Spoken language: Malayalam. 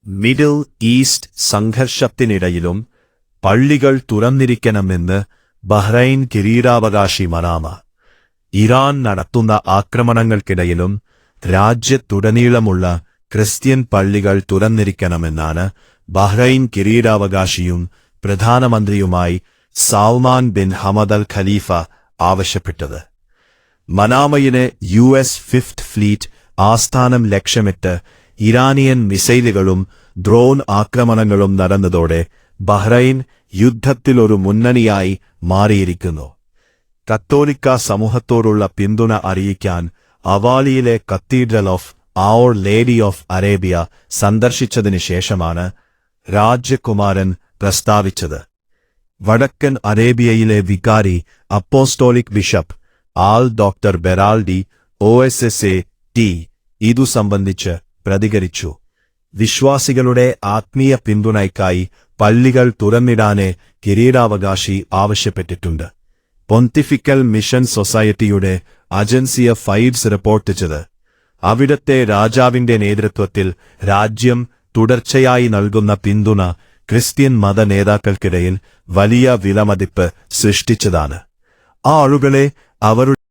മിഡിൽ ഈസ്റ്റ് സംഘർഷത്തിനിടയിലും പള്ളികൾ തുറന്നിരിക്കണമെന്ന് ബഹ്റൈൻ കിരീടാവകാശി മനാമ. ഇറാൻ നടത്തുന്ന ആക്രമണങ്ങൾക്കിടയിലും രാജ്യത്തുടനീളമുള്ള ക്രിസ്ത്യൻ പള്ളികൾ തുറന്നിരിക്കണമെന്നാണ് ബഹ്റൈൻ കിരീടാവകാശിയും പ്രധാനമന്ത്രിയുമായി Salman bin Hamad Al Khalifa ആവശ്യപ്പെട്ടത്. മനാമയിലെ US ഫിഫ്ത് ഫ്ലീറ്റ് ആസ്ഥാനം ലക്ഷ്യമിട്ട് ഇറാനിയൻ മിസൈലുകളും ഡ്രോൺ ആക്രമണങ്ങളും നടന്നതോടെ ബഹ്റൈൻ യുദ്ധത്തിലൊരു മുന്നണിയായി മാറിയിരിക്കുന്നു. കത്തോലിക്ക സമൂഹത്തോടുള്ള പിന്തുണ അറിയിക്കാൻ അവാലിയിലെ cathedral of Our Lady of Arabia സന്ദർശിച്ചതിനു ശേഷമാണ് രാജകുമാരൻ പ്രസ്താവിച്ചത്. വടക്കൻ അറേബ്യയിലെ വികാരി apostolic bishop Al doctor Berardi OSSAT ഇതു സംബന്ധിച്ച് പ്രതികരിച്ചു. വിശ്വാസികളുടെ ആത്മീയ പിന്തുണയ്ക്കായി പള്ളികൾ തുറന്നിടാനേ കിരീടാവകാശി ആവശ്യപ്പെട്ടിട്ടുണ്ട്. പൊന്തിഫിക്കൽ മിഷൻ സൊസൈറ്റിയുടെ അജൻസിയ ഫൈഡ്സ് റിപ്പോർട്ട് ചെയ്ത് അവിടത്തെ രാജാവിന്റെ നേതൃത്വത്തിൽ രാജ്യം തുടർച്ചയായി നൽകുന്ന പിന്തുണ ക്രിസ്ത്യൻ മത നേതാക്കൾക്കിടയിൽ വലിയ വിലമതിപ്പ് സൃഷ്ടിച്ചതാണ്. ആ ആളുകളെ അവരുടെ